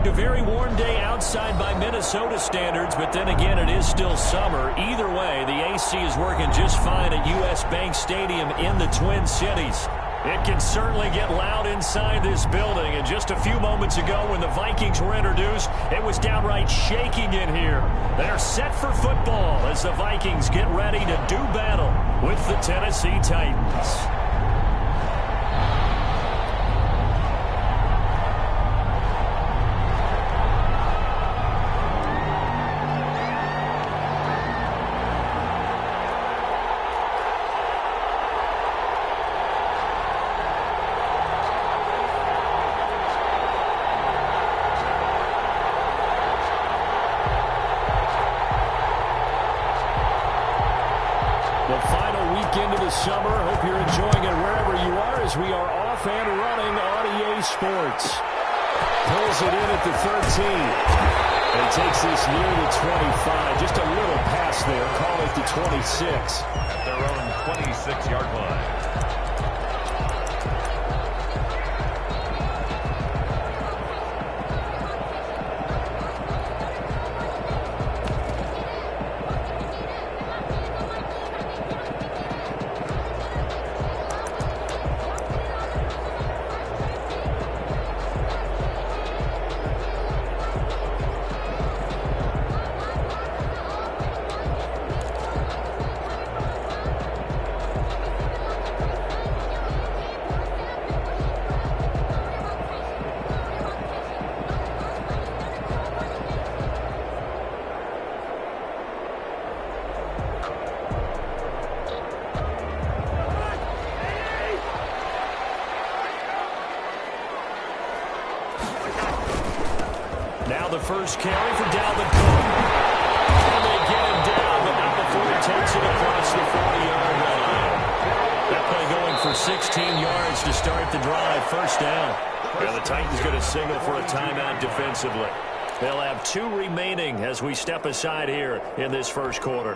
A very warm day outside by Minnesota standards, but then again, it is still summer. Either way, the AC is working just fine at U.S. Bank Stadium in the Twin Cities. It can certainly get loud inside this building, and just a few moments ago when the Vikings were introduced, it was downright shaking in here. They're set for football as the Vikings get ready to do battle with the Tennessee Titans. The final weekend of the summer. Hope you're enjoying it wherever you are as we are off and running on EA Sports. Pulls it in at the 13. And takes this near the 25. Just a little pass there. Call it the 26. At their own 26-yard line. Now the first carry for Dalvin Cook. And they get him down, but not before he takes it across the 40-yard line. That play going for 16 yards to start the drive. First down. And the Titans going to signal for a timeout defensively. They'll have 2 remaining as we step aside here in this first quarter.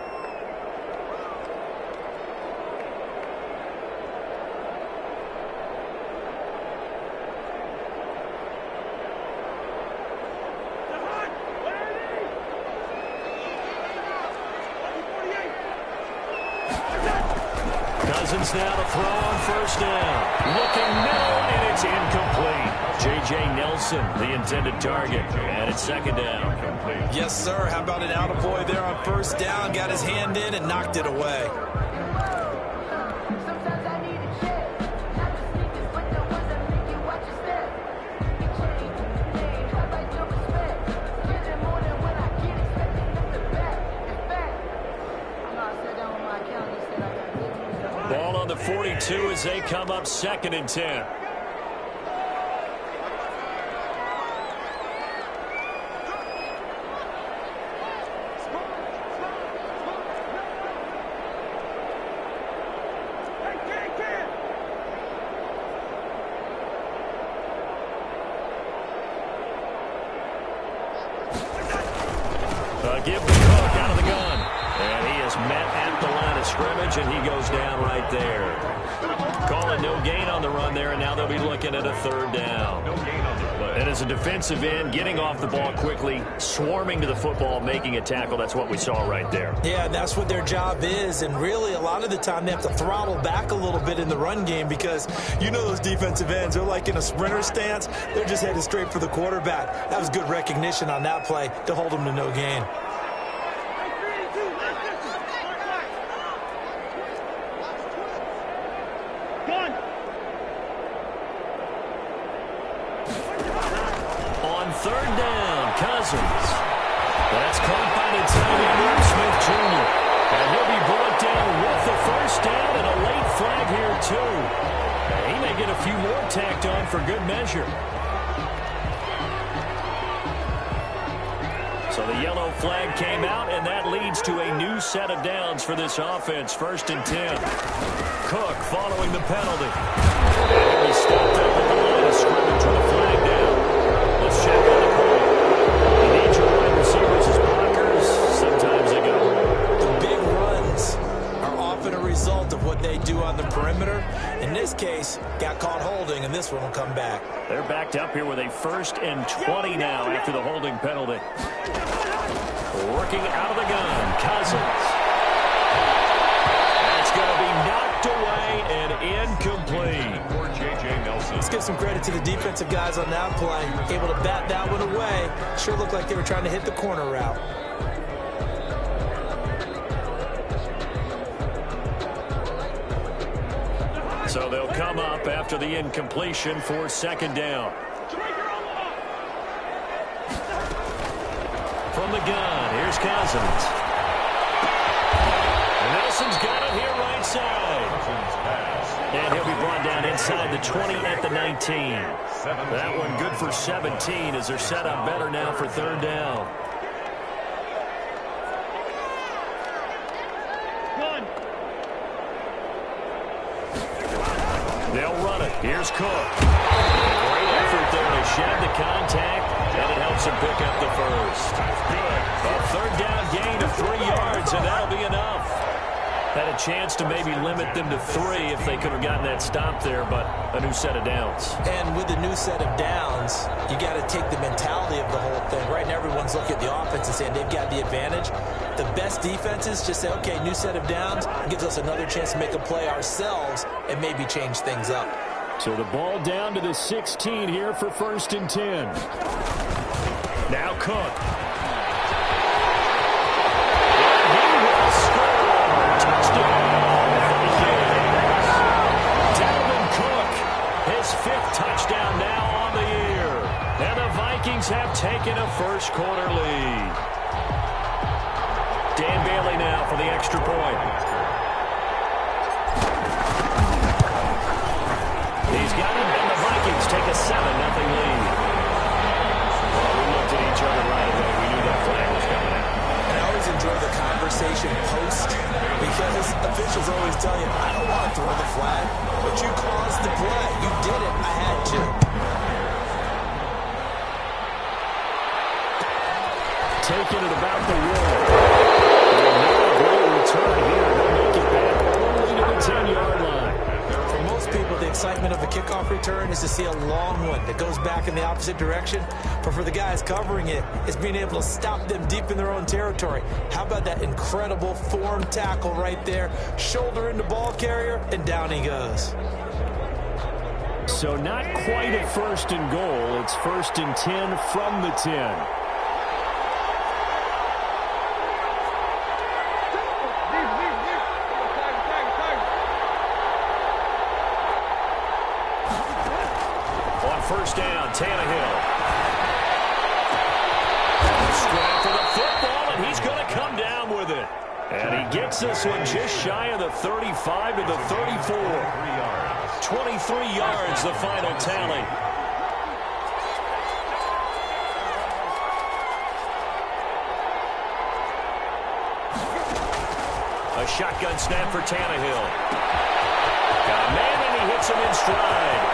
Cousins now to throw on first down. Looking middle, and it's incomplete. J.J. Nelson, the intended target. And it's second down. Yes, sir. How about an attaboy there on first down? Got his hand in and knocked it away. Ball on the 42 as they come up 2nd and 10. Give the Cook out of the gun. And he is met at the line of scrimmage, and he goes down right there. Call it no gain on the run there, and now they'll be looking at a 3rd down. No gain on the play. And as a defensive end, getting off the ball quickly, swarming to the football, making a tackle, that's what we saw right there. Yeah, that's what their job is, and really a lot of the time they have to throttle back a little bit in the run game because you know those defensive ends, they're like in a sprinter stance. They're just headed straight for the quarterback. That was good recognition on that play to hold them to no gain. On 3rd down, Cousins. That's caught by the tight end, Irv Smith Jr. And he'll be brought down with the first down and a late flag here, too. And he may get a few more tacked on for good measure. So the yellow flag came out, and that leads to a new set of downs for this offense. 1st and 10. Cook following the penalty. And he stepped up at the line of scrimmage with a flag down. Let's check on the call. You need your wide receivers as blockers. Sometimes they go. The big runs are often a result of what they do on the perimeter. In this case, got caught holding, and this one will come back. They're backed up here with a 1st and 20 now after the holding penalty. Working out of the gun, Cousins. That's going to be knocked away and incomplete. For J.J. Nelson. Let's give some credit to the defensive guys on that play. Able to bat that one away. Sure looked like they were trying to hit the corner route. So they'll come up after the incompletion for 2nd down. From the gun, here's Cousins. Nelson's got it here right side. And he'll be brought down inside the 20 at the 19. That one good for 17 as they're set up better now for 3rd down. They'll run it. Here's Cook. Great effort there to shed the contact, and it helps him pick up the 1st. Good. A 3rd down gain of 3 yards, and that'll be enough. Had a chance to maybe limit them to 3 if they could have gotten that stop there, but a new set of downs. And with a new set of downs, you got to take the mentality of the whole thing. Right now, everyone's looking at the offense and saying they've got the advantage. The best defenses just say, okay, new set of downs gives us another chance to make a play ourselves and maybe change things up. So the ball down to the 16 here for 1st and 10. Now Cook. Touchdown now on the year. And the Vikings have taken a 1st quarter lead. Dan Bailey now for the extra point. He's got it, and the Vikings take a 7-0 lead. Well, we looked at each other right away. We knew that flag was coming out. And I always enjoy the conversation post because officials always tell you, I don't want to throw the flag, but you caused the play. You did it. I had to. Taking it about the wall. Another great return here. They'll make it back only to the 10-yard line. For most people, the excitement of a kickoff return is to see a long one that goes back in the opposite direction. But for the guys covering it, it's being able to stop them deep in their own territory. How about that incredible form tackle right there? Shoulder into ball carrier, and down he goes. So not quite at 1st and goal. It's 1st and 10 from the 10. On 1st down, Tannehill. Straight for the football, and he's going to come down with it. And he gets this one just shy of the 35 to the 34. 23 yards, the final tally. A shotgun snap for Tannehill. Got a man, and he hits him in stride.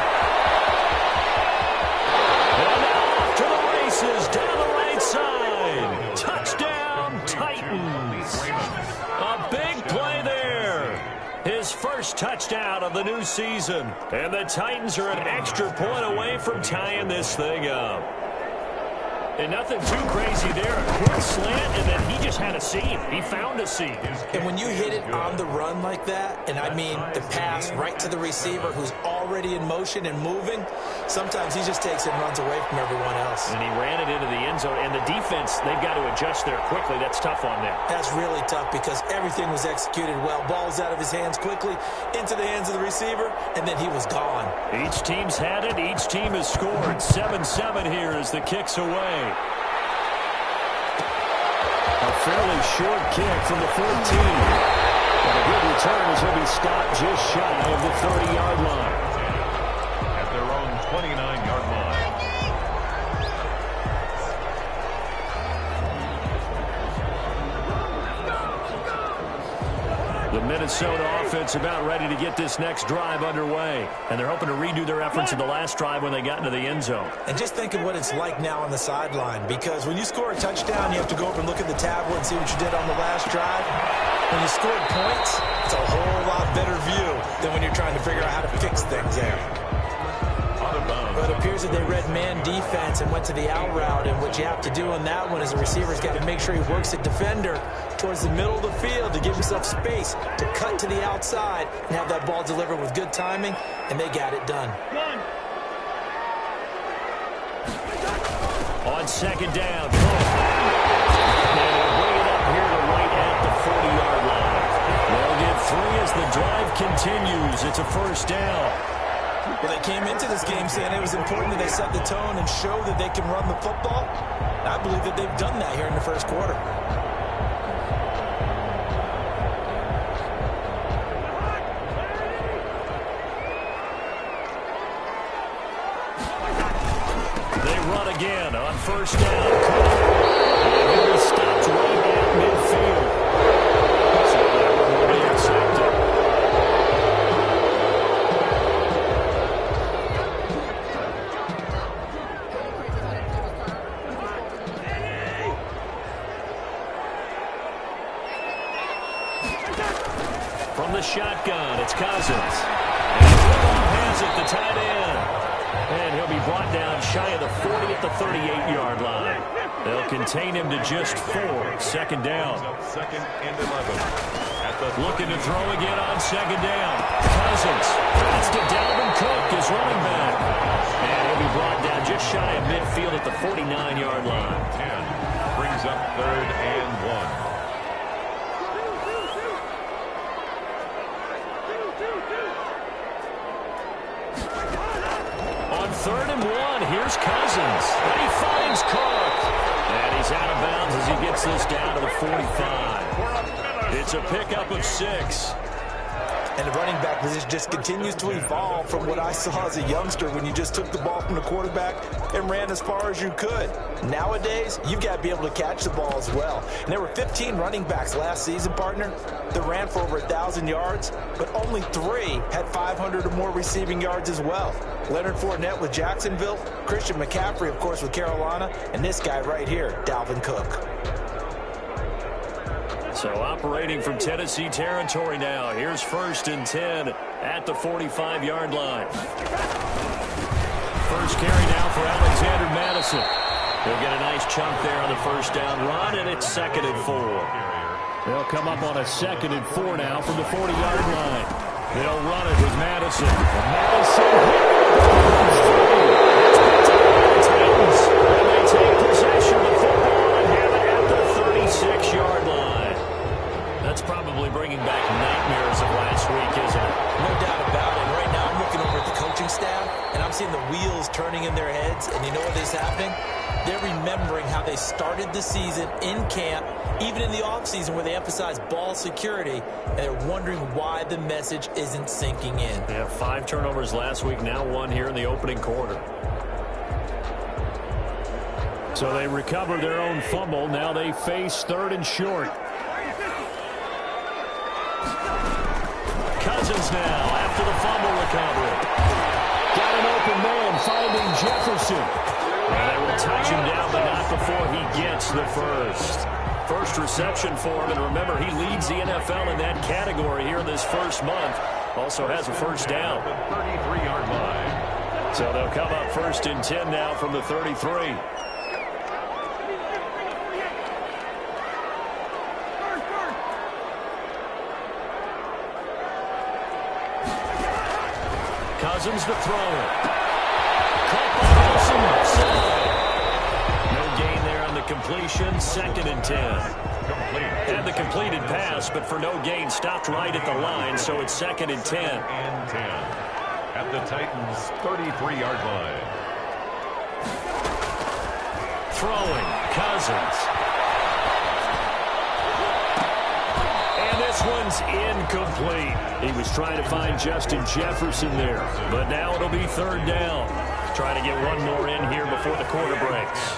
And now off to the races, down the right side. Touchdown, Titans. A big play there. His 1st touchdown of the new season. And the Titans are an extra point away from tying this thing up. And nothing too crazy there. A quick slant, and then he just had a seam. He found a seam. And when you hit it on the run like that, and I mean the pass right to the receiver who's already in motion and moving, sometimes he just takes it and runs away from everyone else. And he ran it into the end zone. And the defense, they've got to adjust there quickly. That's tough on them. That's really tough because everything was executed well. Ball's out of his hands quickly, into the hands of the receiver, and then he was gone. Each team's had it. Each team has scored. 7-7 here as the kick's away. A fairly short kick from the 14. And a good return as he'll be stopped just shy of the 30-yard line. At their own 29-yard line. The Minnesota offense about ready to get this next drive underway. And they're hoping to redo their efforts in the last drive when they got into the end zone. And just think of what it's like now on the sideline, because when you score a touchdown, you have to go over and look at the tablet and see what you did on the last drive. When you scored points, it's a whole lot better view than when you're trying to figure out how to fix things there. But it appears that they read man defense and went to the out route, and what you have to do on that one is the receiver's got to make sure he works the defender towards the middle of the field to give himself space to cut to the outside and have that ball delivered with good timing, and they got it done. On second down, and they'll bring it up here to right at the 40-yard line. They'll get 3 as the drive continues. It's a first down. Well, they came into this game saying it was important that they set the tone and show that they can run the football. I believe that they've done that here in the first quarter. They run again on first down. And he stops right at midfield. So that will be accepted. From the shotgun, it's Cousins. And Rudolph has it, the tight end. And he'll be brought down shy of the 40 at the 38-yard line. They'll contain him to just 4. Second down. Second and 11. Looking to throw again on second down. Cousins. That's to Dalvin Cook, his running back. And he'll be brought down just shy of midfield at the 49-yard line. 10 brings up third and 1. Third and 1, here's Cousins. And he finds Cook. And he's out of bounds as he gets this down to the 45. It's a pickup of 6. And the running back position just continues to evolve from what I saw as a youngster when you just took the ball from the quarterback and ran as far as you could. Nowadays, you've got to be able to catch the ball as well. And there were 15 running backs last season, partner, that ran for over 1,000 yards, but only 3 had 500 or more receiving yards as well. Leonard Fournette with Jacksonville, Christian McCaffrey, of course, with Carolina, and this guy right here, Dalvin Cook. So operating from Tennessee territory now. Here's first and 10 at the 45-yard line. First carry now for Alexander Mattison. He'll get a nice chunk there on the first down run, and it's second and 4. They'll come up on a second and 4 now from the 40-yard line. They'll run it with Madison. Madison Titans. And they take possession of the football and have it at the 36-yard line. That's probably bringing back nightmares of last week, isn't it? No doubt about it. Right now I'm looking over at the coaching staff, and I'm seeing the wheels turning in their heads, and you know what is happening? They're remembering how they started the season in camp, even in the offseason where they emphasized ball security, and they're wondering why the message isn't sinking in. Yeah, 5 turnovers last week, now 1 here in the opening quarter. So they recover their own fumble. Now they face third and short. Cousins now after the fumble recovery. Got an open man finding Jefferson. And they will touch him down, but not before he gets the first. First reception for him, and remember, he leads the NFL in that category here this first month. Also has a first down. 33-yard line. So they'll come up first and 10 now from the 33. Cousins to throw it. Caught by Wilson. No gain there on the completion. Second and 10. Had the completed pass, but for no gain, stopped right at the line, so it's second and 10. And 10 at the Titans' 33-yard line. Throwing, Cousins. And this one's incomplete. He was trying to find Justin Jefferson there, but now it'll be third down. Trying to get one more in here before the quarter breaks.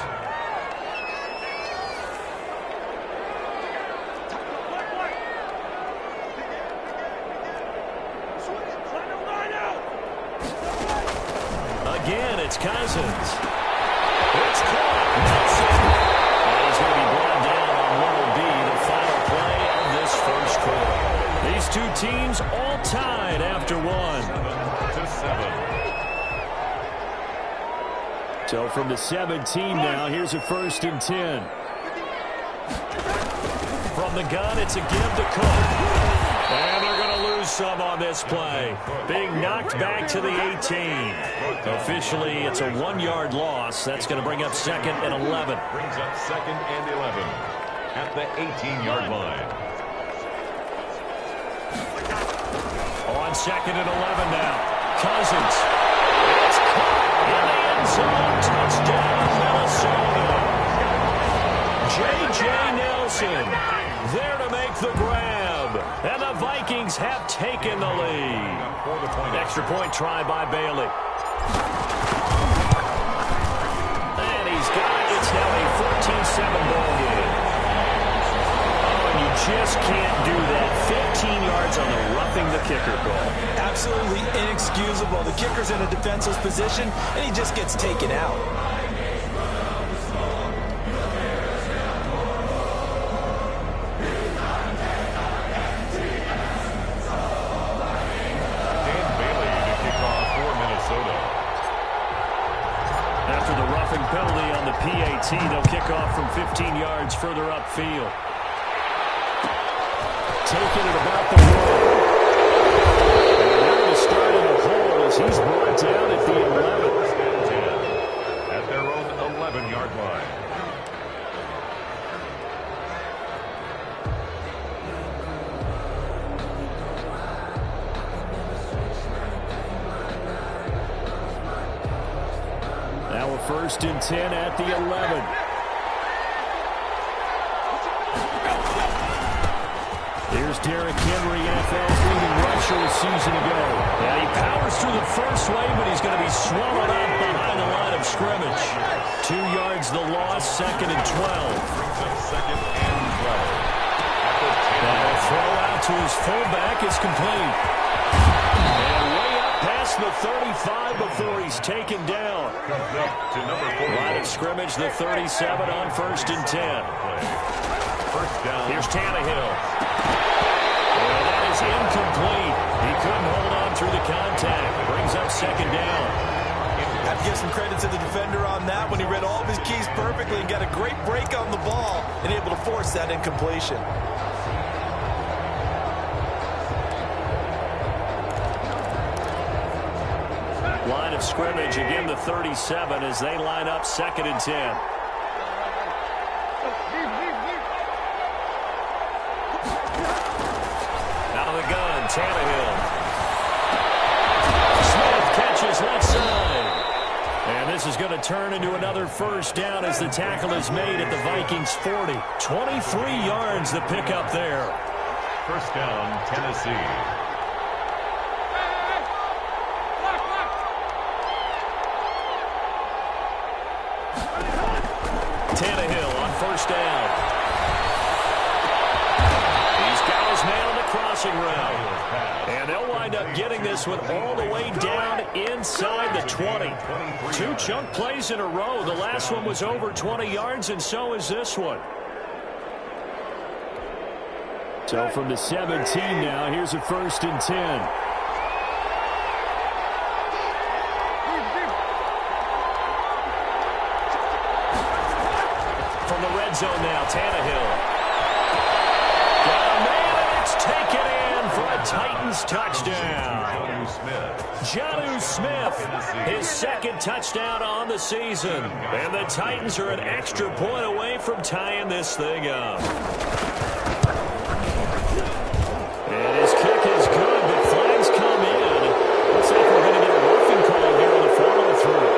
Again, it's Cousins. It's caught. Nelson. And he's going to be brought down on what will be the final play of this first two teams all tied after one. 7-7. So from the 17 now, here's a 1st and 10. From the gun, it's a give to Cook. And they're going to lose some on this play. Being knocked back to the 18. Officially, it's a 1-yard loss. That's going to bring up 2nd and 11. Brings up 2nd and 11 at the 18-yard line. On 2nd and 11 now. Cousins. It's caught in the end zone. Touchdown, Minnesota. J.J. Nelson there to make the grab. And the Vikings have taken the lead. Extra point try by Bailey. And he's got it. It's now a 14-7 ball game. Oh, and you just can't do that. 15 yards on the roughing the kicker call. Absolutely inexcusable. The kicker's in a defenseless position, and he just gets taken out. Penalty on the PAT. They'll kick off from 15 yards further upfield. Taking it about the one. And they're going to start in a hole as he's brought down at the 11. At their own 11-yard line. Now a 1st and 10 at the 11. Here's Derrick Henry, NFL's leading rusher a season ago. Yeah, he powers through the first wave, but he's going to be swallowed up behind the line of scrimmage. 2 yards the loss, 2nd and 12. Second and 12. Now a throw out to his fullback is complete. And way up past the 35 before he's taken down. To number 4. Line of scrimmage, the 37 on 1st and 10. First down. Here's Tannehill. And that is incomplete. He couldn't hold on through the contact. Brings up 2nd down. Have to give some credit to the defender on that when he read all of his keys perfectly and got a great break on the ball and able to force that incompletion. Line of scrimmage, again the 37 as they line up 2nd and 10. Out of the gun, Tannehill. Smith catches left side. And this is going to turn into another 1st down as the tackle is made at the Vikings 40. 23 yards the pickup there. First down, Tennessee. Tannehill on 1st down. He's got his man on the crossing route. And they'll wind up getting this one all the way down inside the 20. 2 chunk plays in a row. The last one was over 20 yards, and so is this one. So from the 17 now, here's a 1st and 10. Zone now, Tannehill. Got a man, and it's taken in for a Titans touchdown. Jonnu Smith, his 2nd touchdown on the season. And the Titans are an extra point away from tying this thing up. And his kick is good, but flags come in. Looks like we're going to get a roughing call here on the follow-through.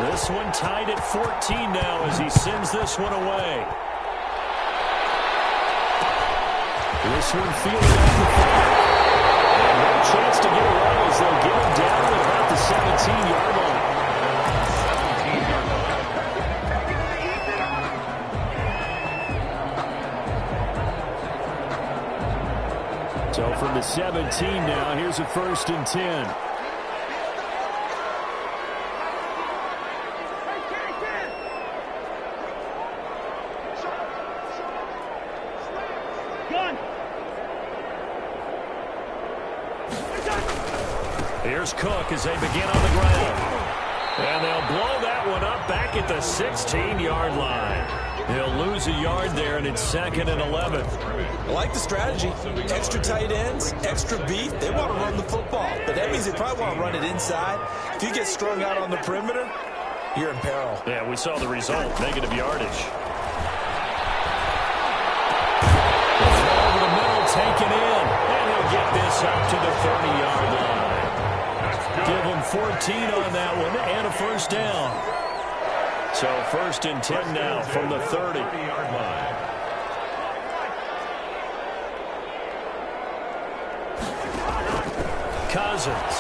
This one tied at 14 now as he sends this one away. This one fielded at the 5. And no chance to get away as they'll get him down at about the 17-yard line. 17-yard line. So from the 17 now, here's a 1st and 10. Here's Cook as they begin on the ground. And they'll blow that one up back at the 16-yard line. He'll lose a yard there, and it's 2nd and 11. I like the strategy. Extra tight ends, extra beef. They want to run the football, but that means they probably want to run it inside. If you get strung out on the perimeter, you're in peril. Yeah, we saw the result, negative yardage. Over the middle, taken in, and he'll get this up to the 30-yard line. Give him 14 on that one, and a first down. So 1st and 10 now from the 30-yard line. Cousins.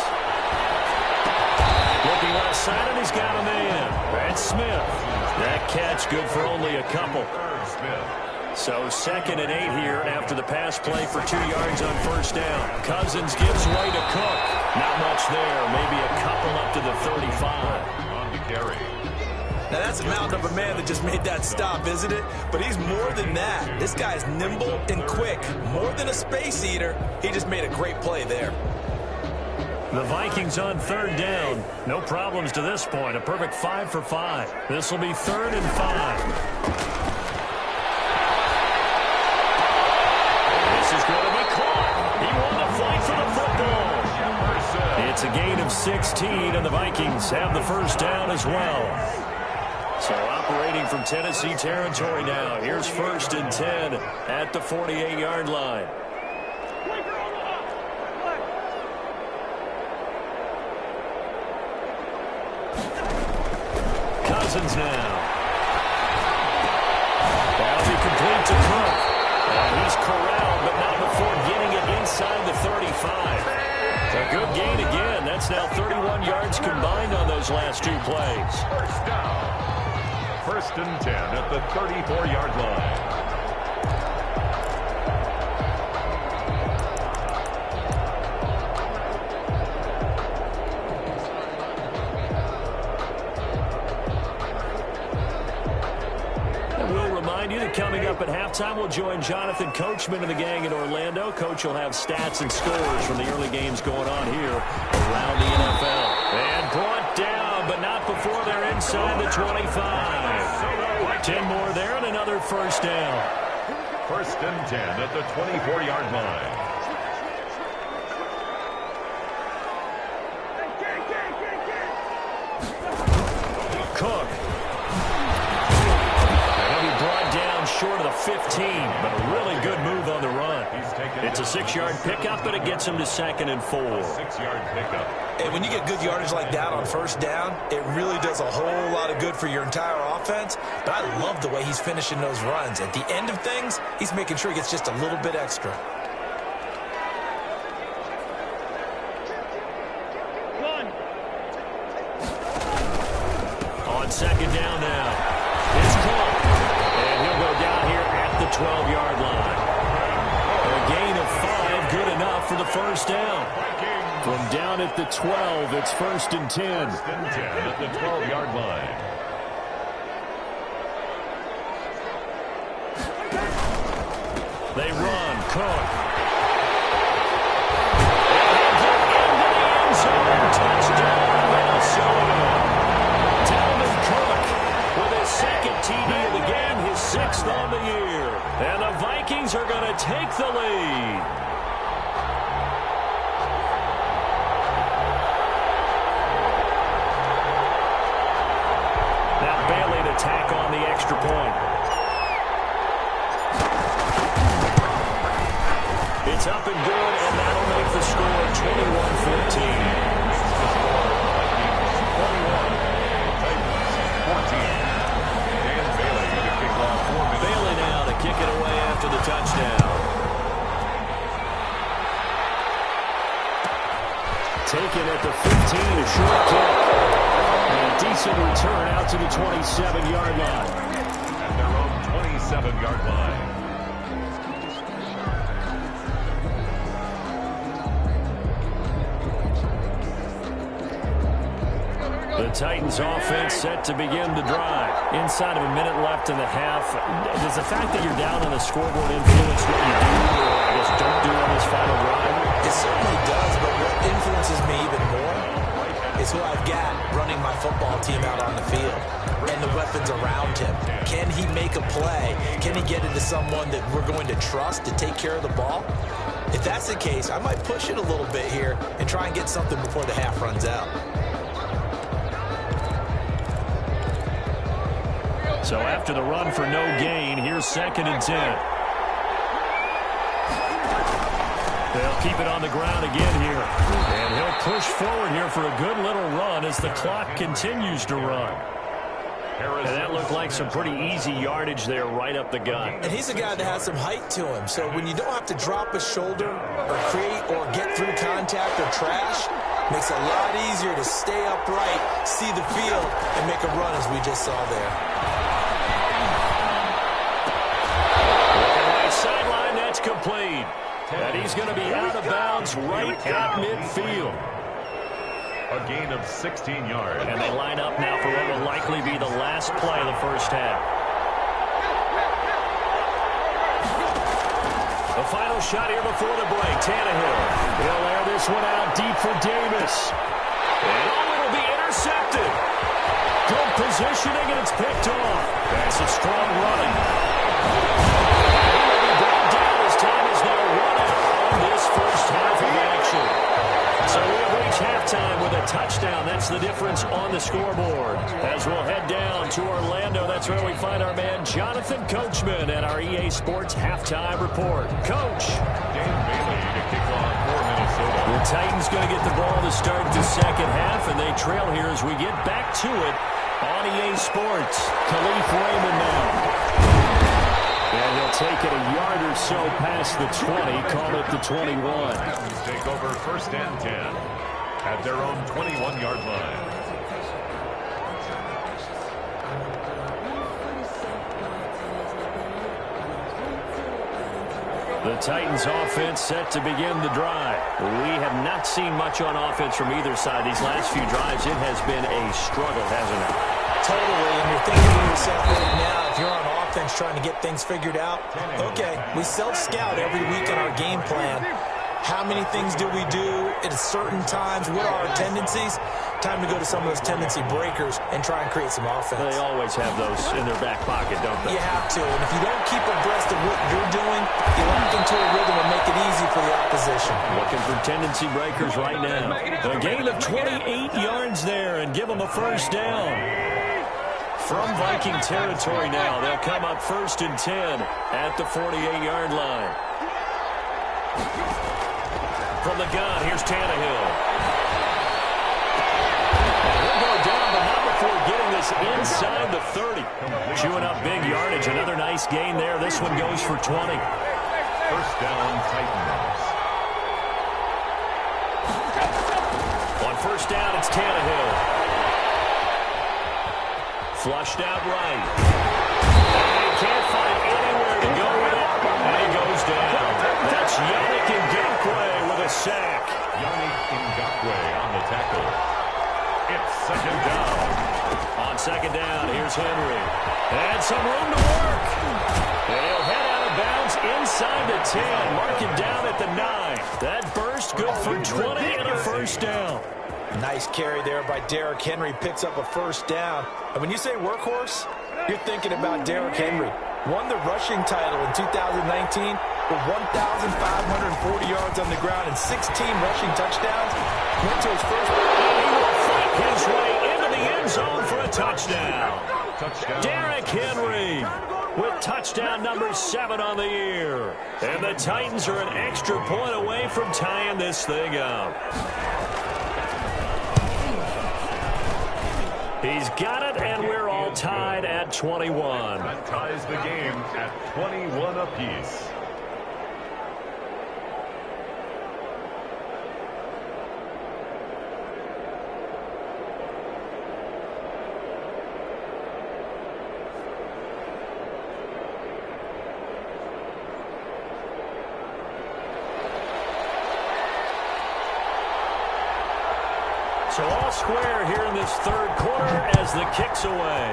Looking left side, and he's got a man. That's Smith. That catch good for only a couple. So 2nd and 8 here after the pass play for 2 yards on first down. Cousins gives way to Cook. Not much there. Maybe a couple up to the 35. On the carry. Now that's a mountain of a man that just made that stop, isn't it? But he's more than that. This guy's nimble and quick. More than a space eater. He just made a great play there. The Vikings on 3rd down. No problems to this point. A perfect 5 for 5. This will be 3rd and 5. It's a gain of 16, and the Vikings have the first down as well. So operating from Tennessee territory now. Here's 1st and 10 at the 48-yard line. Cousins now. That'll be complete to Cook. He's corralled, but not before getting it inside the 35. A good gain again. That's now 31 yards combined on those last 2 plays. First down. 1st and 10 at the 34-yard line. Coming up at halftime, we'll join Jonathan Coachman and the gang in Orlando. Coach will have stats and scores from the early games going on here around the NFL. And brought down, but not before they're inside the 25. 10 more there and another first down. 1st and 10 at the 24-yard line. Cook. Short of the 15, but a really good move on the run. It's a 6-yard pickup, but it gets him to 2nd and 4. 6-yard pickup. And when you get good yardage like that on first down, it really does a whole lot of good for your entire offense. But I love the way he's finishing those runs. At the end of things, he's making sure he gets just a little bit extra. On 2nd down now. It's Cook. 12-yard line. A gain of 5, good enough for the first down. From down at the 12, it's 1st and 10. 1st and 10 at the 12-yard line. They run. Cook. Touchdown, Minnesota. Dalvin Cook with his 2nd TD of the game, his 6th on the year. And the Vikings are going to take the lead. Now Bailey to tack on the extra point. It's up and good, and that'll make the score 21-14. 14. Bailey now to kick it away after the touchdown. Taken at the 15, a short kick. And a decent return out to the 27-yard line. At their own 27-yard line. The Titans offense set to begin the drive. Inside of a minute left in the half. Does the fact that you're down on the scoreboard influence what you do or, I guess, don't do on this final drive? It certainly does, but what influences me even more weapons around him. Can he make a play? Can he get into someone that we're going to trust to take care of the ball? If that's the case, I might push it a little bit here and try and get something before the half runs out. So after the run for no gain, here's 2nd and 10. They'll keep it on the ground again here. And he'll push forward here for a good little run as the clock continues to run. And that looked like some pretty easy yardage there right up the gut. And he's a guy that has some height to him. So when you don't have to drop a shoulder or create or get through contact or trash, makes it a lot easier to stay upright, see the field, and make a run as we just saw there. Right sideline, that's complete. And he's going to be out of bounds right at midfield. A gain of 16 yards. And they line up now for what will likely be the last play of the first half. The final shot here before the break. Tannehill. He'll air this one out deep for Davis. And it'll be intercepted. Good positioning, and it's picked off. That's a strong running. He will be brought down as time is now run out on this first half of action. So we have reached halftime with a touchdown. That's the difference on the scoreboard. As we'll head down to Orlando, that's where we find our man Jonathan Coachman at our EA Sports Halftime Report. Coach. Dan Bailey to kick off for Minnesota. The Titans going to get the ball to start the second half, and they trail here as we get back to it on EA Sports. Khalif Raymond now. And he'll take it a yard or so past the 20, call it the 21. Titans take over 1st and 10 at their own 21-yard line. The Titans offense set to begin the drive. We have not seen much on offense from either side. These last few drives, it has been a struggle, hasn't it? Totally, and you're thinking to yourself right now, if you're on offense trying to get things figured out, okay, we self-scout every week in our game plan. How many things do we do at certain times? What are our tendencies? Time to go to some of those tendency breakers and try and create some offense. They always have those in their back pocket, don't they? You have to, and if you don't keep abreast of what you're doing, you lock into a rhythm and make it easy for the opposition. Looking for tendency breakers right now. A gain of 28 yards there and give them a first down. From Viking territory now, they'll come up 1st and 10 at the 48-yard line. From the gun, here's Tannehill. And he'll go down, but not before getting this inside the 30. Chewing up big yardage. Another nice gain there. This one goes for 20. 1st down, Titans. On 1st down, it's Tannehill. Flushed out right. And he can't find anywhere to go with it. And he goes down. That's Yannick Ngakoue with a sack. Yannick Ngakoue on the tackle. It's 2nd down. On 2nd down, here's Henry. And some room to work. And he'll head out of bounds inside the 10. Mark him down at the 9. That burst good for 20 and a first down. Nice carry there by Derrick Henry. Picks up a first down. And when you say workhorse, you're thinking about Derrick Henry. Won the rushing title in 2019 with 1,540 yards on the ground and 16 rushing touchdowns. Went to his first. And he will fight his way into the end zone for a touchdown. Derrick Henry with touchdown number 7 on the year. And the Titans are an extra point away from tying this thing up. He's got it, and we're all tied at 21. That ties the game at 21 apiece. So all square here in this 3rd quarter as the kick's away.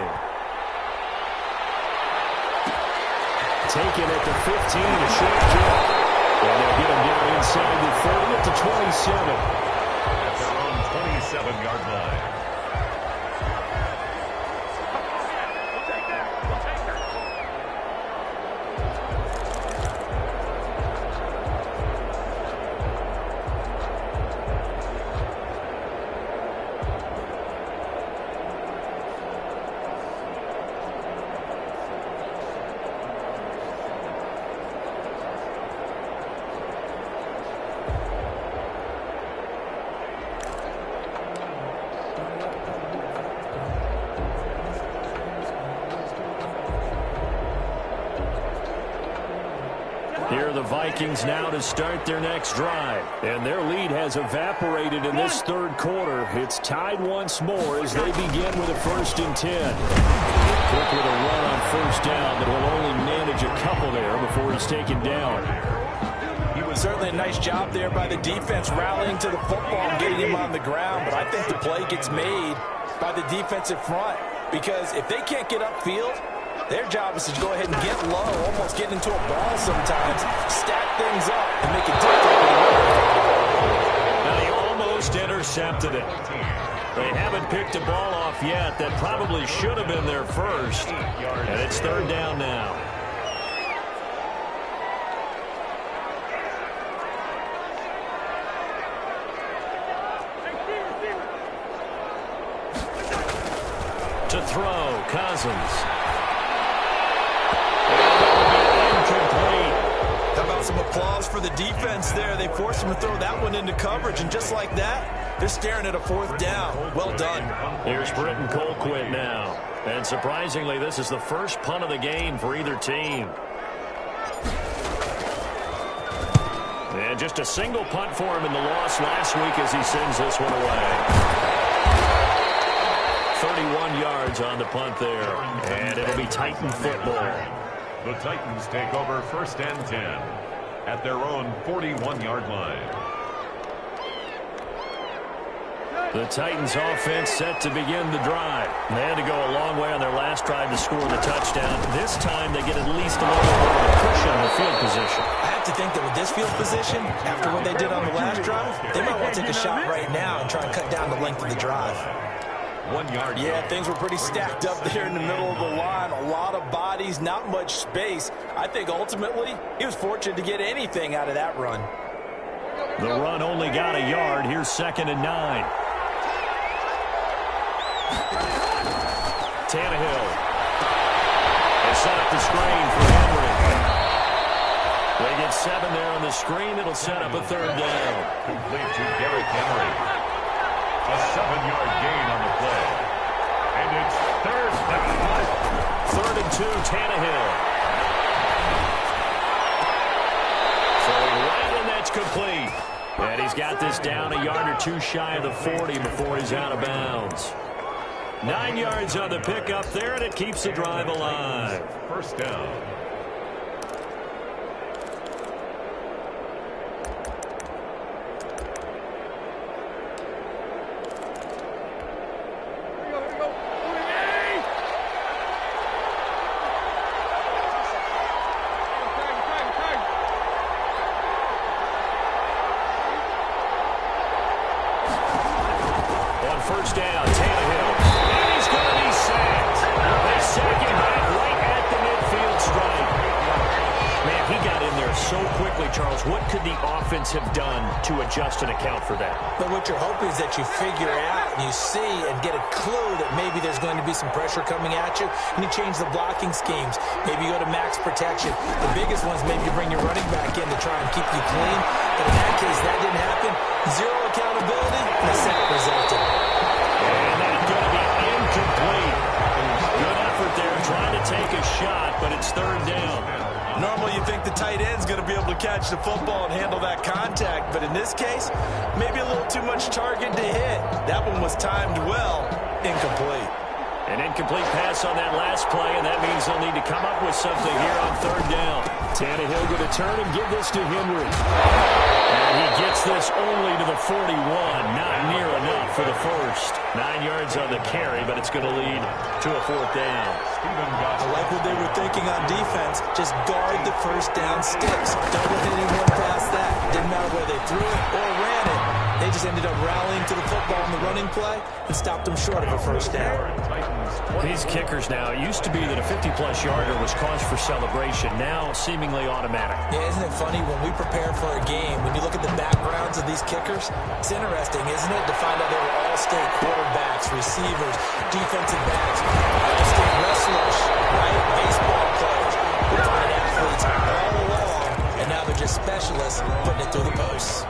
Taken at the 15, a short kick. And they'll get him down inside the 30 at the 27. At their own 27-yard line. Vikings now to start their next drive. And their lead has evaporated in this third quarter. It's tied once more as they begin with a 1st and 10. Cook with a run on 1st down, but will only manage a couple there before he's taken down. Certainly a nice job there by the defense rallying to the football and getting him on the ground. But I think the play gets made by the defensive front because if they can't get upfield, their job is to go ahead and get low, almost get into a ball sometimes, stack things up, and make it difficult. Now he almost intercepted it. They haven't picked a ball off yet. That probably should have been their first. And it's 3rd down now. To throw, Cousins. Incomplete. How about some applause for the defense there? They forced him to throw that one into coverage, and just like that, they're staring at a 4th down. Well done. Here's Britton Colquitt now. And surprisingly, this is the first punt of the game for either team. And just a single punt for him in the loss last week as he sends this one away. 31 yards on the punt there, and it'll be Titan football. The Titans take over 1st and 10 at their own 41-yard line. The Titans offense set to begin the drive. They had to go a long way on their last drive to score the touchdown. This time they get at least a little bit of a cushion in the field position. I have to think that with this field position, after what they did on the last drive, they might want to take a shot right now and try and cut down the length of the drive. 1 yard. Yeah, things were pretty stacked up there in the middle of the line. A lot of bodies, not much space. I think ultimately he was fortunate to get anything out of that run. The run only got a yard. Here's 2nd and 9. Tannehill. They set up the screen for Henry. They get 7 there on the screen. It'll set up a 3rd down. Complete to Derrick Henry. A 7-yard gain on the play. And it's 3rd down. 3rd and 2, Tannehill. Throwing right, and that's complete. And he's got this down a yard or 2 shy of the 40 before he's out of bounds. 9 yards on the pickup there, and it keeps the drive alive. 1st down. First down, Tannehill. And he's going to be sacked. They sack him back right at the midfield stripe. Man, he got in there so quickly, Charles. What could the offense have done to adjust and account for that? But what you're hoping is that you figure out and you see and get a clue that maybe there's going to be some pressure coming at you, and you change the blocking schemes. Maybe you go to max protection. The biggest one's maybe you bring your running back in to try and keep you clean. But in that case, that didn't happen. Zero accountability, and a sack resulted. And that's going to be incomplete. Good effort there trying to take a shot, but it's 3rd down. Normally you think the tight end's going to be able to catch the football and handle that contact, but in this case, maybe a little too much target to hit. That one was timed well, incomplete. An incomplete pass on that last play, and that means they'll need to come up with something here on 3rd down. Tannehill going to turn and give this to Henry. And he gets this only to the 41. Not near enough for the first. 9 yards on the carry, but it's going to lead to a 4th down. I like what they were thinking on defense. Just guard the 1st down sticks. Don't let anyone past that. Didn't matter whether they threw it or ran it. They just ended up rallying to the football in the running play and stopped them short of a 1st down. These kickers now, it used to be that a 50-plus yarder was cause for celebration. Now, seemingly automatic. Yeah, isn't it funny when we prepare for a game, when you look at the backgrounds of these kickers, it's interesting, isn't it, to find out they were all-state quarterbacks, receivers, defensive backs, all-state wrestlers, right? Baseball players, fine athletes all along, and now they're just specialists putting it through the posts.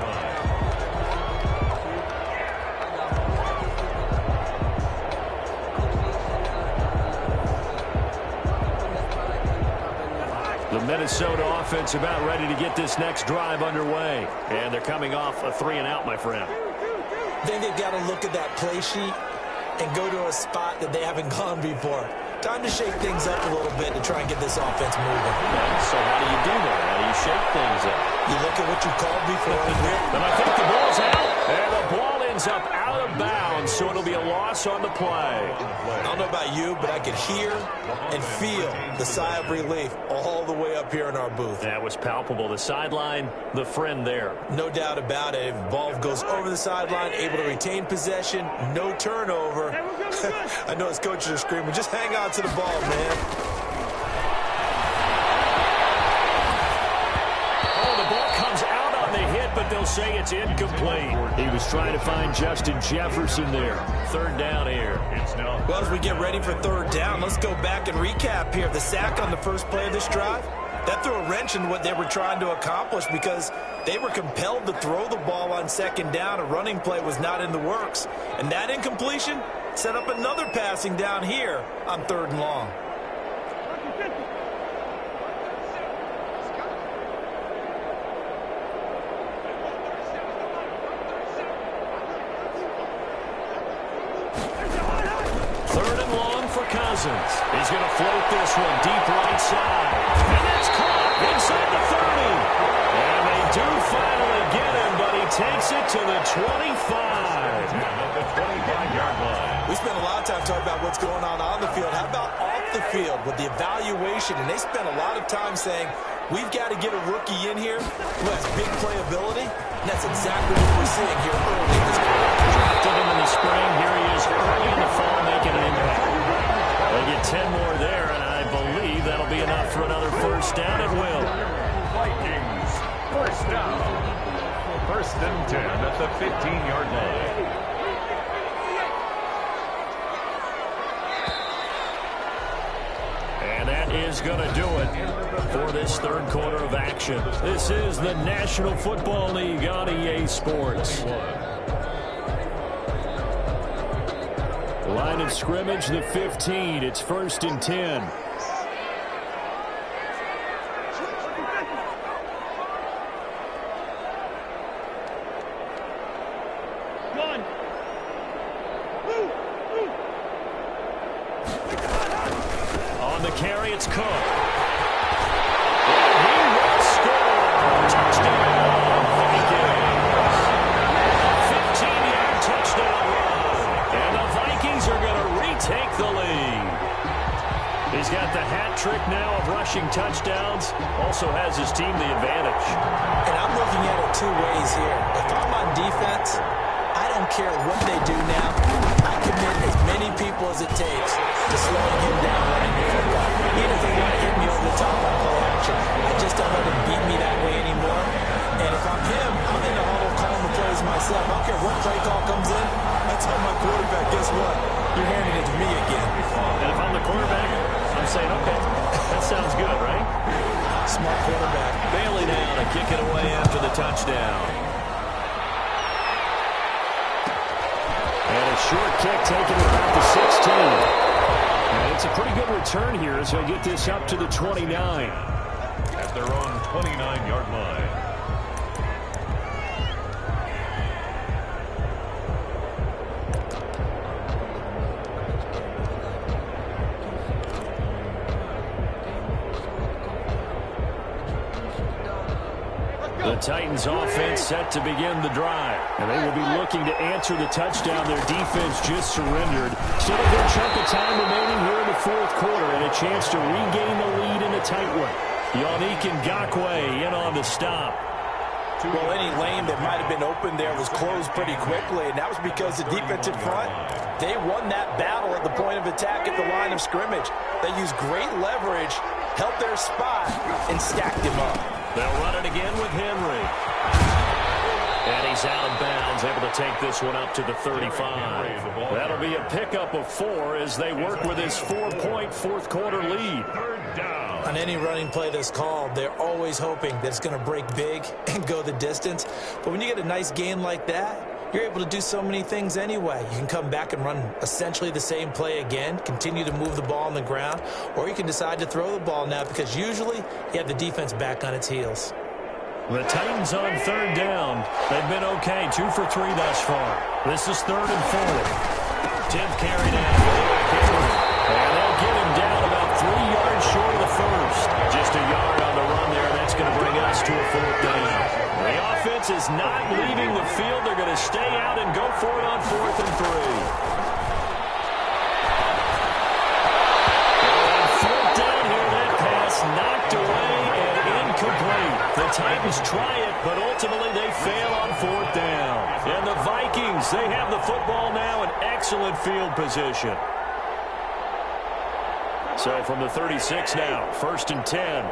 Minnesota offense about ready to get this next drive underway. And they're coming off a 3-and-out, my friend. Then they've got to look at that play sheet and go to a spot that they haven't gone before. Time to shake things up a little bit to try and get this offense moving. So how do you do that? How do you shake things up? You look at what you called before. And I think the ball's out. And the ball ends up out of bounds, so it'll be a loss on the play. I don't know about you, but I could hear and feel the sigh of relief all the way up here in our booth. That was palpable. The sideline, the friend there. No doubt about it. If the ball goes over the sideline, able to retain possession, no turnover. I know his coaches are screaming, just hang on to the ball, man. Oh, the ball comes out on the hit, but they'll say it's incomplete. He was trying to find Justin Jefferson there. Third down here. Well, as we get ready for third down, let's go back and recap here. The sack on the first play of this drive, that threw a wrench in what they were trying to accomplish because they were compelled to throw the ball on second down. A running play was not in the works. And that incompletion set up another passing down here on third and long. Cousins. He's going to float this one deep right side. And that's caught inside the 30. And they do finally get him, but he takes it to the 25. The 25-yard line. We spent a lot of time talking about what's going on the field. How about off the field with the evaluation? And they spent a lot of time saying, we've got to get a rookie in here who has big playability. And that's exactly what we're seeing here early in this game. Drafted him in the spring. Here he is early in the fall making an impact. They get 10 more there, and I believe that'll be enough for another first down. It will. Vikings, first down. First and 10 at the 15-yard line. And that is going to do it for this third quarter of action. This is the National Football League on EA Sports. Line of scrimmage, the 15. It's first and 10. On the carry, it's Cook. And he will score. Touchdown, Vikings. 15-yard touchdown run. And the Vikings are going to retake the lead. He's got the hat trick now of rushing touchdowns. Also has his team the advantage. And I'm looking at it two ways here. If I'm on defense, I don't care what they do now. I commit as many people as it takes to slowing him down running the football. Even if they want to hit me over the top on play action, I just don't let him beat me that way anymore. And if I'm him, I'm in the huddle calling the plays myself. I don't care what play call comes in. I tell my quarterback, guess what? You're handing it to me again. And if I'm the quarterback, I'm saying, okay, that sounds good, right? Smart quarterback. Bailey now to kick it away after the touchdown. And a short kick taken about the 16. And it's a pretty good return here as they get this up to the 29. At their own 29-yard line. The Titans offense set to begin the drive. And they will be looking to answer the touchdown their defense just surrendered. Still a good chunk of time remaining here in the fourth quarter and a chance to regain the lead in a tight one. Yannick Ngakoue in on the stop. Well, any lane that might have been open there was closed pretty quickly, and that was because the defensive front, they won that battle at the point of attack at the line of scrimmage. They used great leverage, held their spot, and stacked him up. They'll run it again with Henry. And he's out of bounds, able to take this one up to the 35. That'll be a pickup of 4 as they work with his 4-point fourth quarter lead. On any running play that's called, they're always hoping that it's going to break big and go the distance. But when you get a nice gain like that, you're able to do so many things anyway. You can come back and run essentially the same play again, continue to move the ball on the ground, or you can decide to throw the ball now because usually you have the defense back on its heels. The Titans on third down. They've been okay, 2 for 3 thus far. This is 3rd and 4. 10th carry down. And they'll get him down about 3 yards short of the first. Just a yard on the run there. That's going to bring us to a 4th down. The offense is not leaving the field. They're going to stay out and go for it on 4th and 3. And 4th down here. That pass knocked away and incomplete. The Titans try it, but ultimately they fail on 4th down. And the Vikings, they have the football now in excellent field position. So from the 36 now, 1st and 10.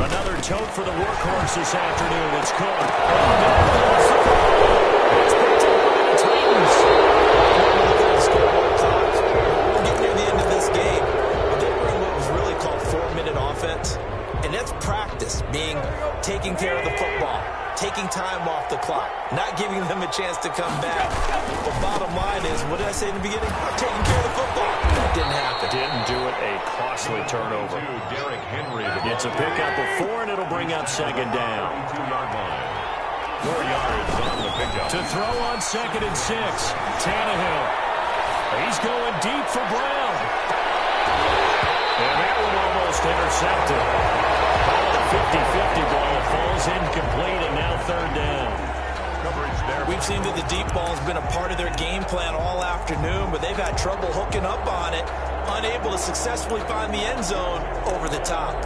Another tote for the workhorse this afternoon. It's Cook. It's picked up by the Titans. We're getting near the end of this game, but they were in what was really called 4-minute offense. And that's practice, being taking care of the football, taking time off the clock, not giving them a chance to come back. The bottom line is, what did I say in the beginning? Taking care of the football. That didn't happen. Didn't do it. A costly turnover. Derrick Henry. It's a pickup of 4, and it'll bring up 2nd down. 2-yard line. 4 yards on the pickup. To throw on 2nd and 6. Tannehill. He's going deep for Brown. And that one almost intercepted. Call it a 50-50 ball. Falls incomplete, and now 3rd down. We've seen that the deep ball has been a part of their game plan all afternoon, but they've had trouble hooking up on it, unable to successfully find the end zone over the top.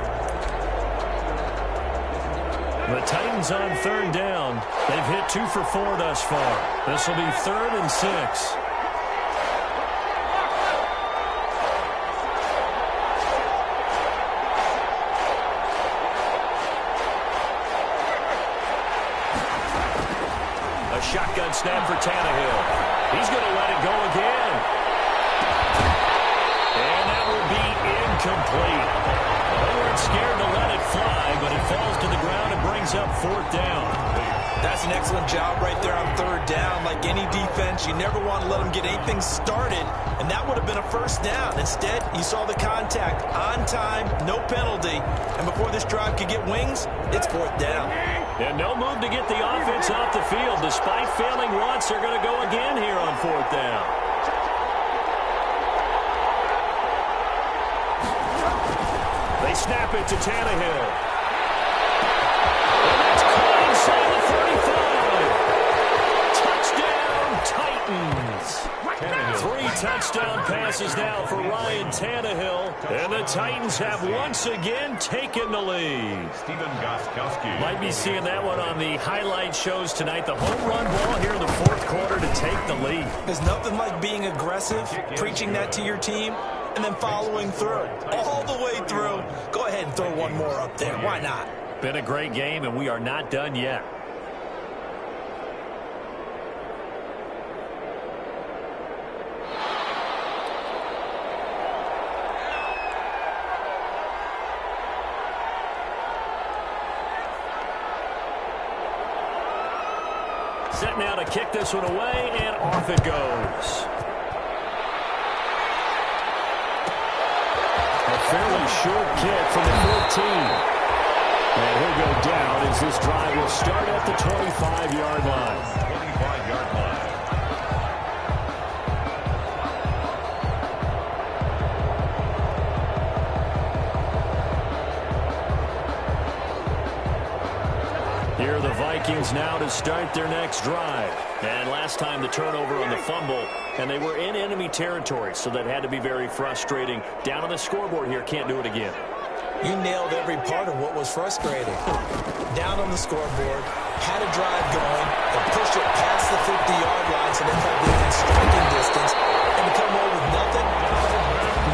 The Titans on 3rd down. They've hit 2 for 4 thus far. This will be 3rd and 6. Shotgun snap for Tannehill. He's going to let it go again. And that will be incomplete. They weren't scared to let it fly, but it falls to the ground and brings up 4th down. That's an excellent job right there on 3rd down. Like any defense, you never want to let them get anything started, and that would have been a 1st down. Instead, you saw the contact on time, no penalty, and before this drive could get wings, it's 4th down. And no move to get the offense off the field. Despite failing once, they're going to go again here on 4th down. They snap it to Tannehill. And that's caught inside the 35. Touchdown, Titans. 3 touchdown passes now for Ryan Tannehill. And the Titans have once again taken the lead. Stephen Gostkowski. Might be seeing that one on the highlight shows tonight. The home run ball here in the 4th quarter to take the lead. There's nothing like being aggressive, preaching that to your team, and then following through. All the way through. Go ahead and throw one more up there. Why not? Been a great game, and we are not done yet. Set now to kick this one away, and off it goes. A fairly short kick from the 14. And he'll go down as this drive will start at the 25-yard line. 25-yard line. Here are the Vikings now to start their next drive. And last time the turnover on the fumble, and they were in enemy territory, so that had to be very frustrating. Down on the scoreboard here, can't do it again. You nailed every part of what was frustrating. Down on the scoreboard, had a drive going, and pushed it past the 50-yard line so they felt within striking distance, and to come away with nothing,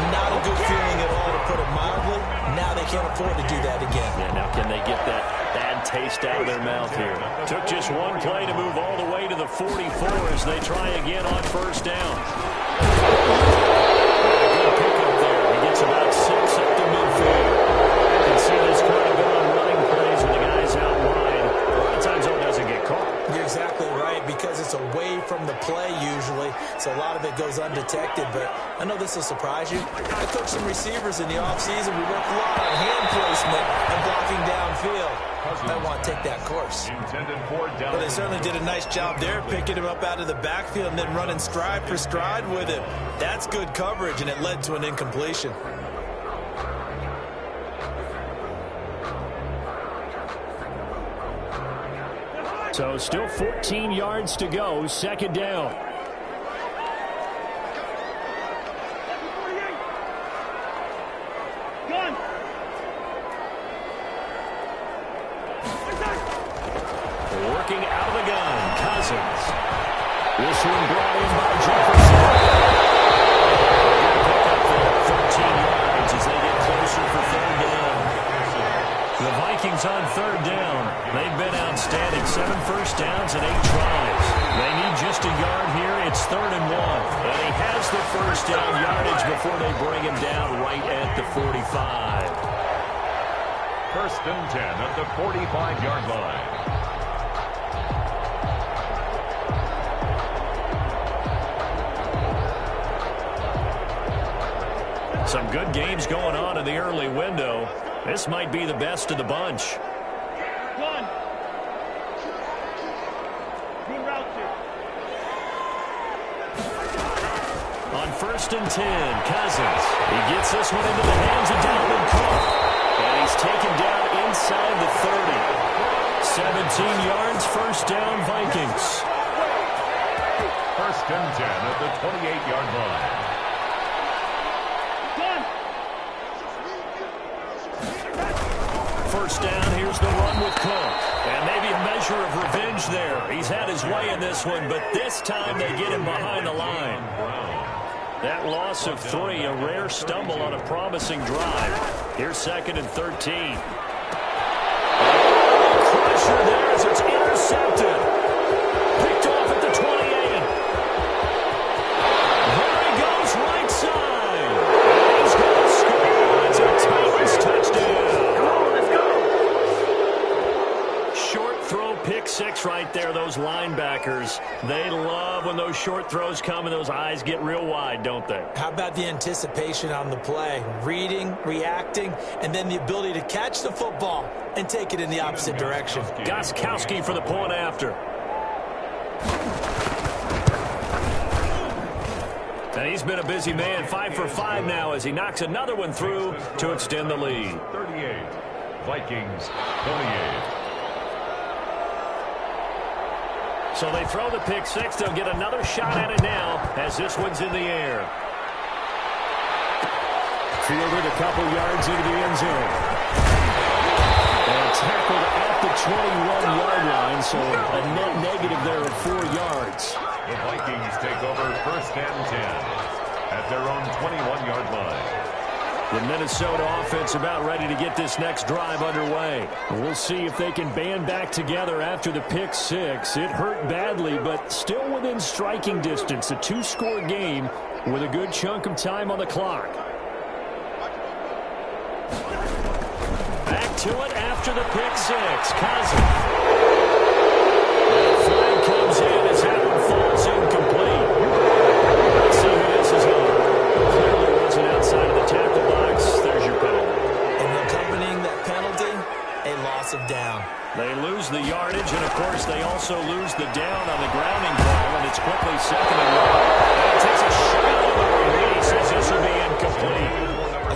not a good feeling at all, to put it mildly. Now they can't afford to do that again. Yeah, now can they get that bad taste out of their mouth here? Took just one play to move all the way to the 44 as they try again on 1st down. Good pickup there. He gets about 6 up to midfield. You can see this kind of good on running plays with the guys out wide. A lot of times play usually, so a lot of it goes undetected. But I know this will surprise you. I coached some receivers in the offseason. We work a lot on hand placement and blocking downfield. I want to take that course. But they certainly did a nice job there, picking him up out of the backfield and then running stride for stride with him. That's good coverage, and it led to an incompletion. So still 14 yards to go, second down. Working out of the gun, Cousins. This one brought in by Jefferson. Pick up the 13 yards as they get closer for third down. The Vikings on third down. They've been outstanding. 7 first downs and 8 tries. They need just a yard here. It's 3rd and 1. And he has the first down yardage before they bring him down right at the 45. 1st and 10 at the 45-yard line. Some good games going on in the early window. This might be the best of the bunch. On 1st and 10, Cousins. He gets this one into the hands of Dalvin Cook. And he's taken down inside the 30. 17 yards, first down, Vikings. 1st and 10 at the 28-yard line. First down, here's the run with Cook. And maybe a measure of revenge there. He's had his way in this one, but this time they get him behind the line. That loss of 3, a rare stumble on a promising drive. Here's 2nd and 13. Pressure there as it's intercepted. Picked off at the 28. There he goes, right side. And he's going to score. It's a Titans touchdown. Short throw, pick 6 right there. Those linebackers, they love when those short throws come and those eyes get real wide, don't they? How about the anticipation on the play? Reading, reacting, and then the ability to catch the football and take it in the opposite direction. Gostkowski for the point after. And he's been a busy man, 5 for 5 now as he knocks another one through to extend the lead. 38, Vikings 28. So they throw the pick 6. They'll get another shot at it now as this one's in the air. Fielded a couple yards into the end zone. And tackled at the 21-yard line, so a net negative there of 4 yards. The Vikings take over 1st and 10 at their own 21-yard line. The Minnesota offense about ready to get this next drive underway. We'll see if they can band back together after the pick 6. It hurt badly, but still within striking distance. A 2-score game with a good chunk of time on the clock. Back to it after the pick 6. Cousins. The flag comes in as that one falls incomplete. Let's see who this is on. Clearly wasn't outside of the tackle box. There's your penalty. And accompanying that penalty, a loss of down. They lose the yardage, and of course they also lose the down on the grounding ball, and it's quickly 2nd and 1. And it takes a shot on the release as this will be incomplete.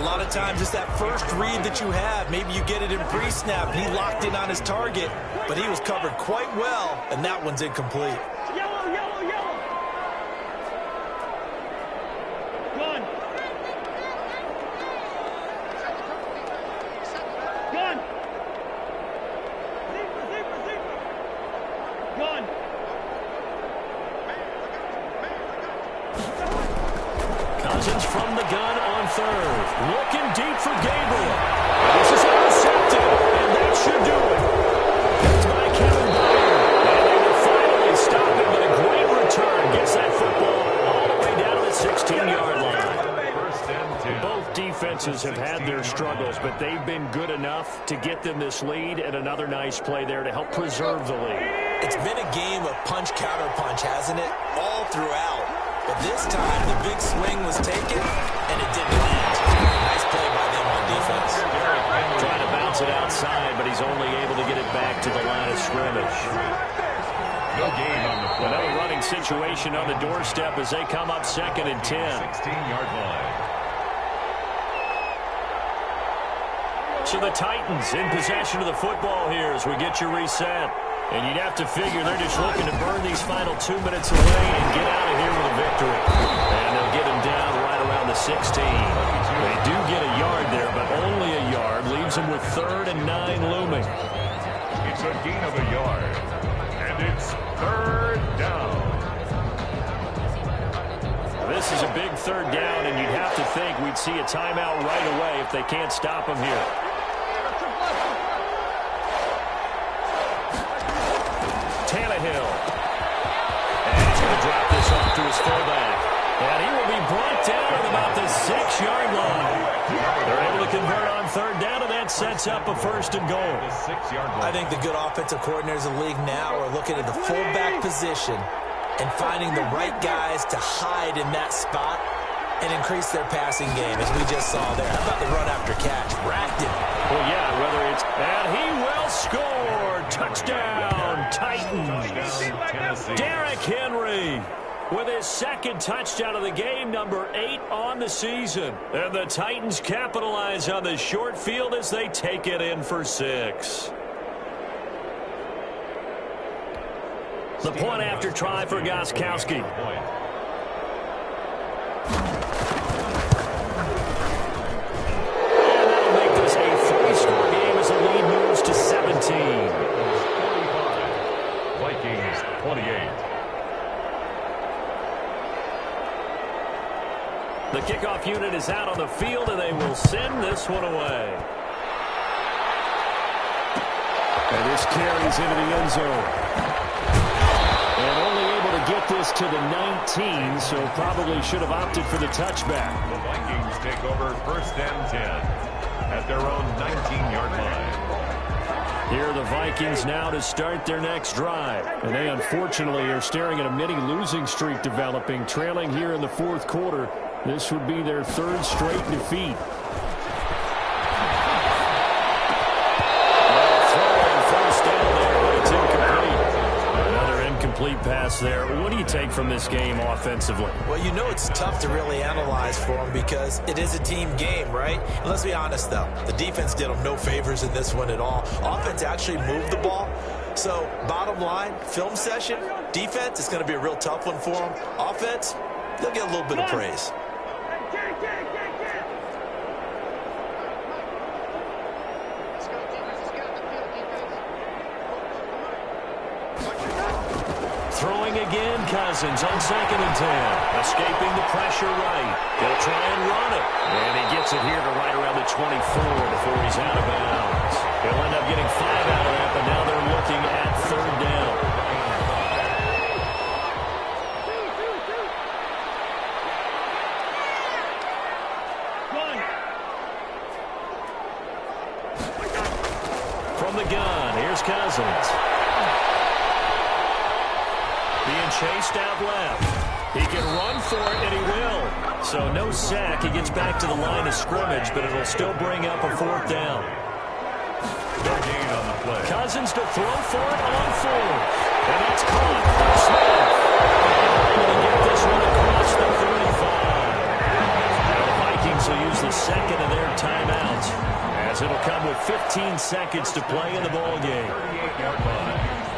A lot of times it's that first read that you have. Maybe you get it in pre-snap. He locked in on his target, but he was covered quite well, and that one's incomplete. Yellow, yellow, yellow. Gun. Gun. Zebra, zebra, zebra. Gun. Cousins from the gun on 3rd. Looking deep for Gabriel. This is intercepted, and that should do it. It's by Kevin Byard. And they will finally stop it, but a great return. Gets that football all the way down to the 16-yard line. 1st and 10. Both defenses have had their struggles, but they've been good enough to get them this lead, and another nice play there to help preserve the lead. It's been a game of punch-counter-punch, hasn't it? All throughout. But this time, the big swing was taken, and it didn't land. Nice play by them on defense. Trying to bounce it outside, but he's only able to get it back to the line of scrimmage. No gain on the play. Another running situation on the doorstep as they come up 2nd and 10. 16-yard line. So the Titans in possession of the football here as we get you reset. And you'd have to figure they're just looking to burn these final 2 minutes away and get out of here with a victory. And they'll get him down right around the 16. They do get a yard there, but only a yard. Leaves them with 3rd and 9 looming. It's a gain of a yard. And it's 3rd down. This is a big 3rd down, and you'd have to think we'd see a timeout right away if they can't stop him here. Tannehill. And he's going to drop this off to his fullback. And he will be brought down at about the 6-yard line. They're able to convert on 3rd down, and that sets up a 1st and goal. The 6-yard line. I think the good offensive coordinators in the league now are looking at the fullback position and finding the right guys to hide in that spot and increase their passing game, as we just saw there. How about the run after catch? Racked it. Well, yeah, whether it's... And he will score! Touchdown, Titans! Touchdown, Tennessee. Derrick Henry with his 2nd touchdown of the game, number 8 on the season. And the Titans capitalize on the short field as they take it in for 6. The point after try for Gostkowski. Vikings 28. The kickoff unit is out on the field, and they will send this one away. And this carries into the end zone. And only able to get this to the 19, so probably should have opted for the touchback. The Vikings take over 1st and 10 at their own 19-yard line. Here are the Vikings now to start their next drive. And they unfortunately are staring at a mini-losing streak developing, trailing here in the 4th quarter. This would be their 3rd straight defeat. First down there, but it's incomplete. Another incomplete pass there. What do you take from this game offensively? Well, you know it's tough to really analyze for them because it is a team game, right? And let's be honest, though. The defense did them no favors in this one at all. Offense actually moved the ball. So, bottom line, film session, defense is going to be a real tough one for them. Offense, they'll get a little bit of praise. Throwing again, Cousins on 2nd and 10. Escaping the pressure right. He'll try and run it. And he gets it here to right around the 24 before he's out of bounds. He'll end up getting 5 out of that, but now they're looking at 3rd down. From the gun, here's Cousins. Being chased out left. He can run for it, and he will. So no sack. He gets back to the line of scrimmage, but it'll still bring up a 4th down. No gain on the play. Cousins to throw for it on 4th. And that's caught. Smith. Able to get this one across the 35. Now the Vikings will use the 2nd of their timeouts, as it'll come with 15 seconds to play in the ballgame. 38-yard line.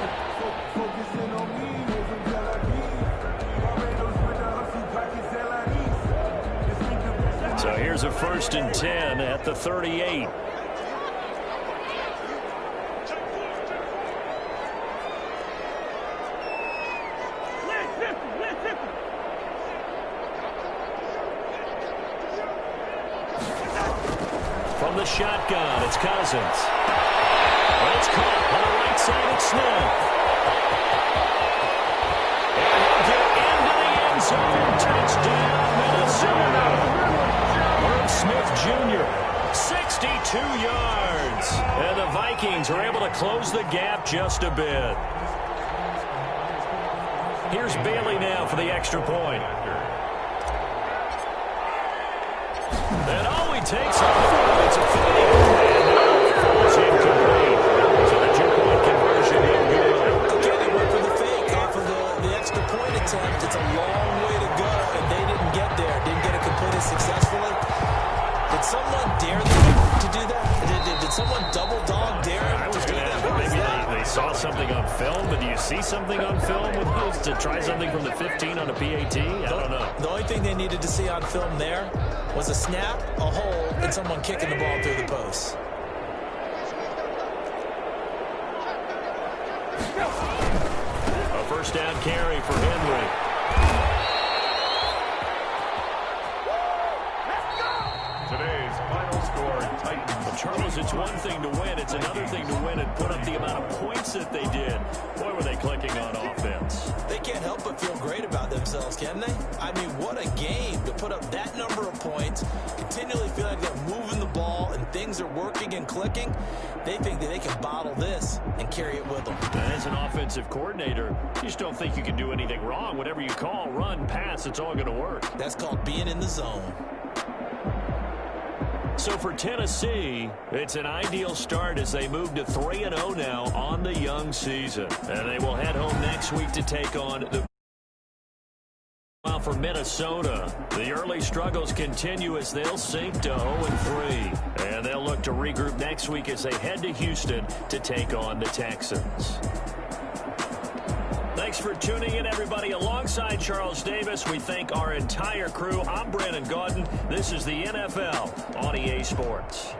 So here's a 1st and 10 at the 38. From the shotgun, it's Cousins. Well, it's caught on the right side of Smith. And he'll get into the end zone. Touchdown, Minnesota. Herb Smith Jr., 62 yards. And the Vikings are able to close the gap just a bit. Here's Bailey now for the extra point. And all he takes off, it's a fake. It's incomplete. So the 2-point conversion in good. Okay, they went for the fake off of the extra point attempt. It's a long way to go, and they didn't get there. Didn't get it completed successfully. Did someone dare them to do that? Did someone double dog dare I was going to ask, maybe they saw something on film, but do you see something on film with those to try something from the 15 on a PAT? I don't know. The only thing they needed to see on film there was a snap, a hold, and someone kicking the ball through the post. A first down carry for Henry. Today's final score, Titans. Charles, it's one thing to win. It's another thing to win and put up the amount of points that they did. Boy, were they clicking on offense. They can't help but feel great about themselves, can they? I mean, what a game to put up that number of points, continually feel like they're moving the ball and things are working and clicking. They think that they can bottle this and carry it with them. As an offensive coordinator, you just don't think you can do anything wrong. Whatever you call, run, pass, it's all going to work. That's called being in the zone. So for Tennessee, it's an ideal start as they move to 3-0 now on the young season. And they will head home next week to take on the... While for Minnesota, the early struggles continue as they'll sink to 0-3. And they'll look to regroup next week as they head to Houston to take on the Texans. Thanks for tuning in, everybody. Alongside Charles Davis, we thank our entire crew. I'm Brandon Gaudin. This is the NFL on EA Sports.